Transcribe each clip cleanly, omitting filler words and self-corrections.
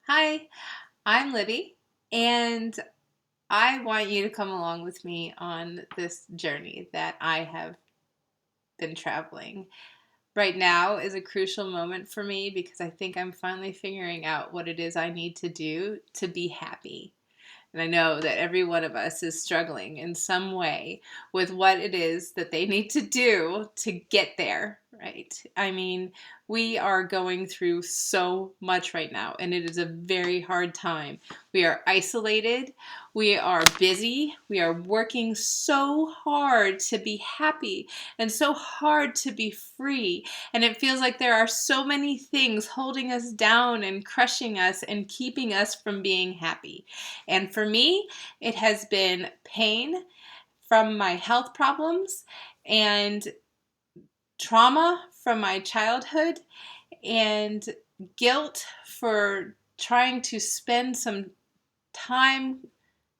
Hi, I'm Libby, and I want you to come along with me on this journey that I have been traveling. Right now is a crucial moment for me because I think I'm finally figuring out what it is I need to do to be happy. And I know that every one of us is struggling in some way with what it is that they need to do to get there, right? I mean, we are going through so much right now, and it is a very hard time. We are isolated, we are busy, we are working so hard to be happy and so hard to be free. And it feels like there are so many things holding us down and crushing us and keeping us from being happy. And for me, it has been pain from my health problems and trauma from my childhood and guilt for trying to spend some time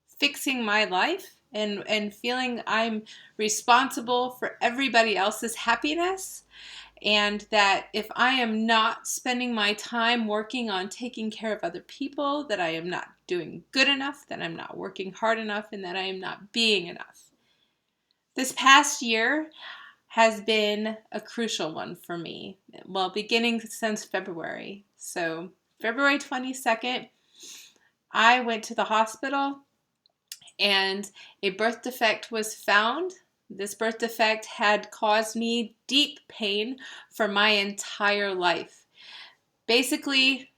fixing my life and feeling I'm responsible for everybody else's happiness, and that if I am not spending my time working on taking care of other people, that I am not doing good enough, that I'm not working hard enough, and that I am not being enough. This past year has been a crucial one for me. Well, beginning since February. So, February 22nd, I went to the hospital and a birth defect was found. This birth defect had caused me deep pain for my entire life. Basically,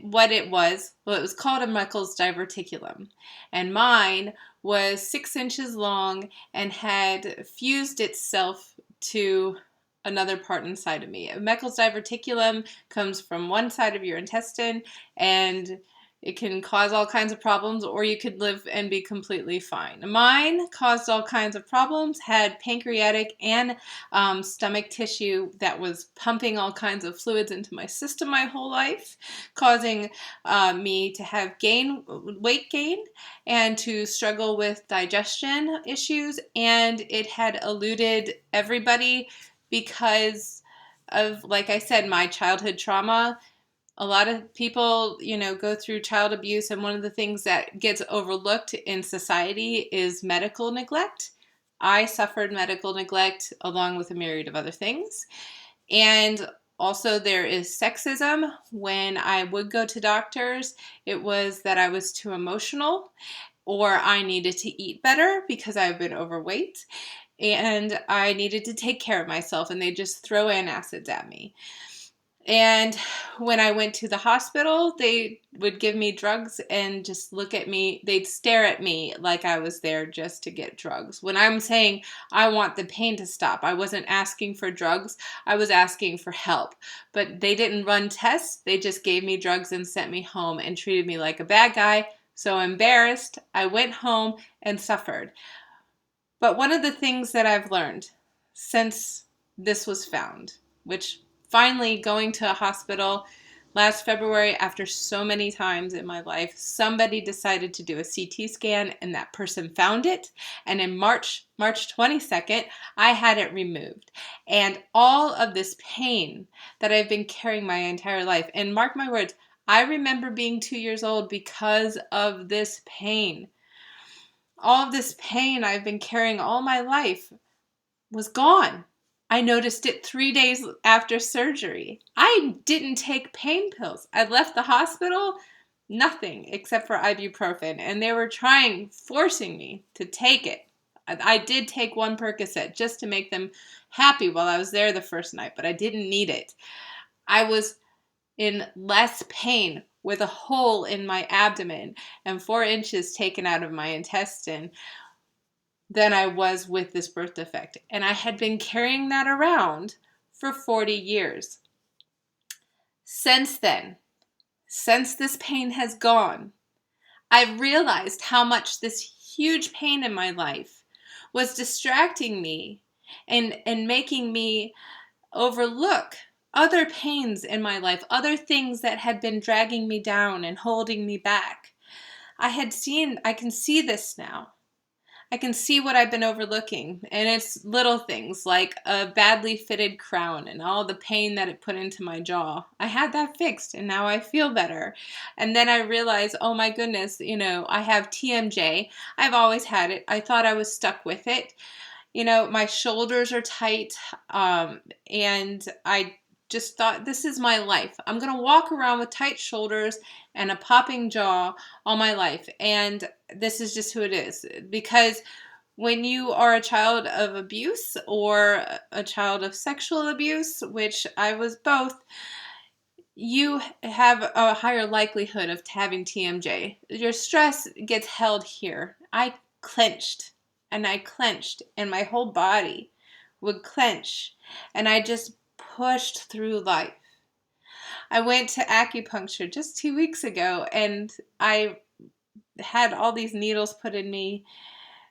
what it was, well, it was called a Meckel's diverticulum, and mine was 6 inches long and had fused itself to another part inside of me. A Meckel's diverticulum comes from one side of your intestine, and it can cause all kinds of problems, or you could live and be completely fine. Mine caused all kinds of problems, had pancreatic and stomach tissue that was pumping all kinds of fluids into my system my whole life, causing me to have weight gain and to struggle with digestion issues. And it had eluded everybody because of, like I said, my childhood trauma. A lot of people, go through child abuse, and one of the things that gets overlooked in society is medical neglect. I suffered medical neglect along with a myriad of other things. And also, there is sexism. When I would go to doctors, it was that I was too emotional, or I needed to eat better because I've been overweight, and I needed to take care of myself, and they just throw antacids at me. And when I went to the hospital, they would give me drugs and just look at me. They'd stare at me like I was there just to get drugs. When I'm saying I want the pain to stop, I wasn't asking for drugs. I was asking for help. But they didn't run tests. They just gave me drugs and sent me home and treated me like a bad guy. So embarrassed, I went home and suffered. But one of the things that I've learned since this was found, which finally going to a hospital last February, after so many times in my life, somebody decided to do a CT scan and that person found it. And in March 22nd, I had it removed. And all of this pain that I've been carrying my entire life, and mark my words, I remember being 2 years old because of this pain. All of this pain I've been carrying all my life was gone. I noticed it 3 days after surgery. I didn't take pain pills. I left the hospital, nothing except for ibuprofen, and they were forcing me to take it. I did take one Percocet just to make them happy while I was there the first night, but I didn't need it. I was in less pain with a hole in my abdomen and 4 inches taken out of my intestine than I was with this birth defect. And I had been carrying that around for 40 years. Since then, since this pain has gone, I've realized how much this huge pain in my life was distracting me and making me overlook other pains in my life, other things that had been dragging me down and holding me back. I can see this now. I can see what I've been overlooking, and it's little things like a badly fitted crown and all the pain that it put into my jaw. I had that fixed, and now I feel better. And then I realized, oh my goodness, I have TMJ. I've always had it. I thought I was stuck with it. My shoulders are tight, and I just thought, this is my life. I'm going to walk around with tight shoulders and a popping jaw all my life. And this is just who it is. Because when you are a child of abuse or a child of sexual abuse, which I was both, you have a higher likelihood of having TMJ. Your stress gets held here. I clenched and I clenched, and my whole body would clench, and I just pushed through life. I went to acupuncture just 2 weeks ago, and I had all these needles put in me,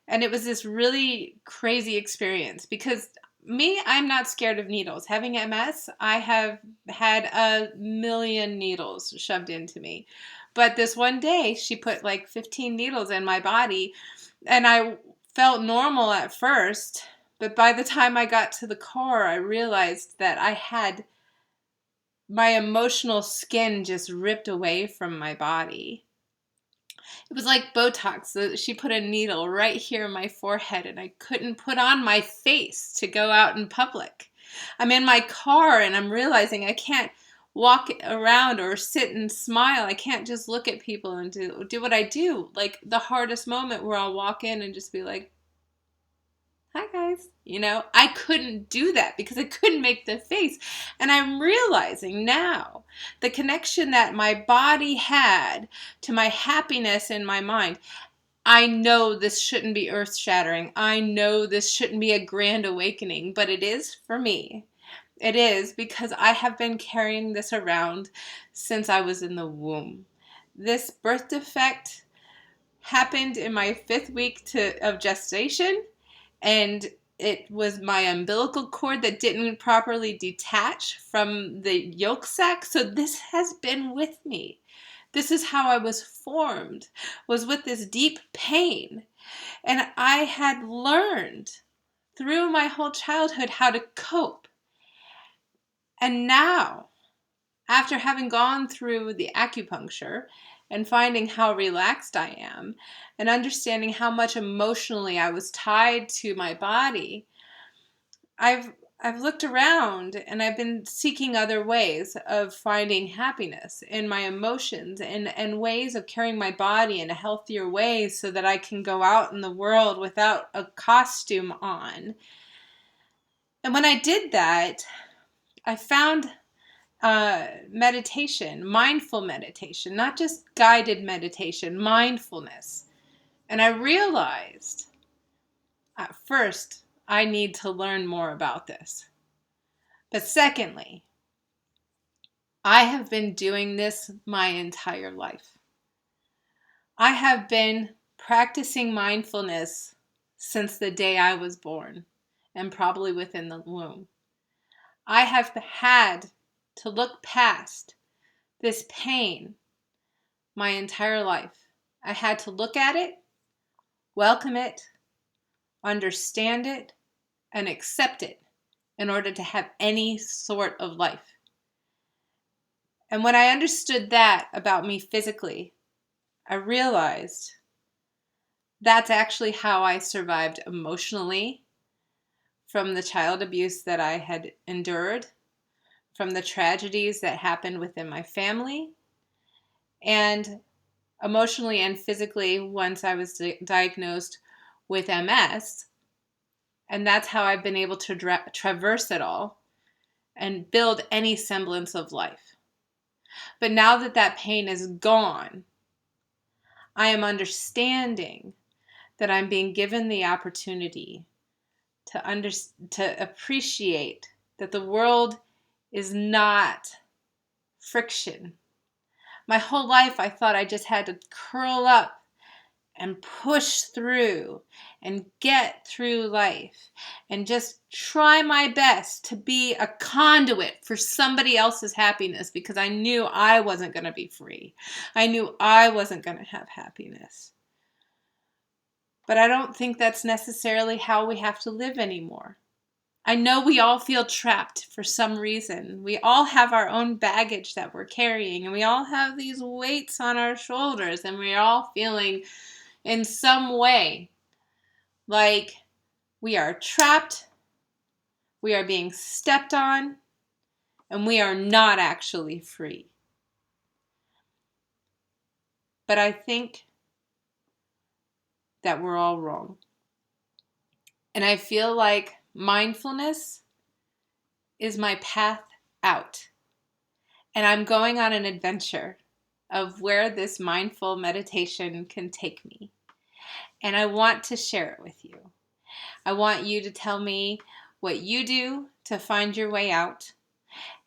and it was this really crazy experience because I'm not scared of needles. Having MS, I have had a million needles shoved into me. But this one day, she put like 15 needles in my body, and I felt normal at first. But by the time I got to the car, I realized that I had my emotional skin just ripped away from my body. It was like Botox. She put a needle right here in my forehead, and I couldn't put on my face to go out in public. I'm in my car, and I'm realizing I can't walk around or sit and smile. I can't just look at people and do what I do. Like the hardest moment where I'll walk in and just be like, hi guys. I couldn't do that because I couldn't make the face. And I'm realizing now the connection that my body had to my happiness in my mind. I know this shouldn't be earth shattering. I know this shouldn't be a grand awakening, but it is for me. It is because I have been carrying this around since I was in the womb. This birth defect happened in my 5th week of gestation. And it was my umbilical cord that didn't properly detach from the yolk sac. So this has been with me. This is how I was formed, was with this deep pain. And I had learned through my whole childhood how to cope. And now, after having gone through the acupuncture and finding how relaxed I am and understanding how much emotionally I was tied to my body, I've looked around and I've been seeking other ways of finding happiness in my emotions and ways of carrying my body in a healthier way so that I can go out in the world without a costume on. And when I did that, I found meditation, mindful meditation, not just guided meditation, mindfulness. And I realized at first I need to learn more about this. But secondly, I have been doing this my entire life. I have been practicing mindfulness since the day I was born, and probably within the womb. I have had to look past this pain my entire life. I had to look at it, welcome it, understand it, and accept it in order to have any sort of life. And when I understood that about me physically, I realized that's actually how I survived emotionally from the child abuse that I had endured, from the tragedies that happened within my family, and emotionally and physically once I was diagnosed with MS. And that's how I've been able to traverse it all and build any semblance of life. But now that that pain is gone, I am understanding that I'm being given the opportunity to appreciate that the world is not friction. My whole life I thought I just had to curl up and push through and get through life and just try my best to be a conduit for somebody else's happiness because I knew I wasn't going to be free. I knew I wasn't going to have happiness. But I don't think that's necessarily how we have to live anymore. I know we all feel trapped for some reason. We all have our own baggage that we're carrying, and we all have these weights on our shoulders, and we're all feeling in some way like we are trapped, we are being stepped on, and we are not actually free. But I think that we're all wrong. And I feel like mindfulness is my path out. And I'm going on an adventure of where this mindful meditation can take me. And I want to share it with you. I want you to tell me what you do to find your way out.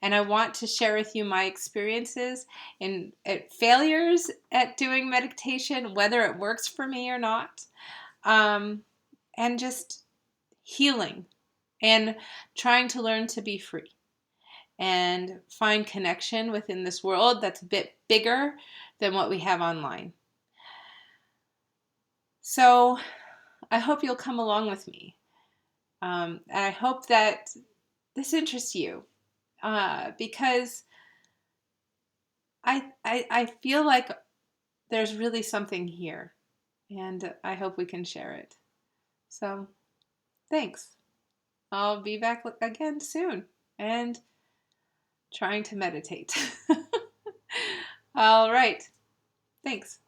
And I want to share with you my experiences and failures at doing meditation, whether it works for me or not, and just healing and trying to learn to be free and find connection within this world that's a bit bigger than what we have online. So I hope you'll come along with me. And I hope that this interests you because I feel like there's really something here, and I hope we can share it. So thanks. I'll be back again soon and trying to meditate. All right. Thanks.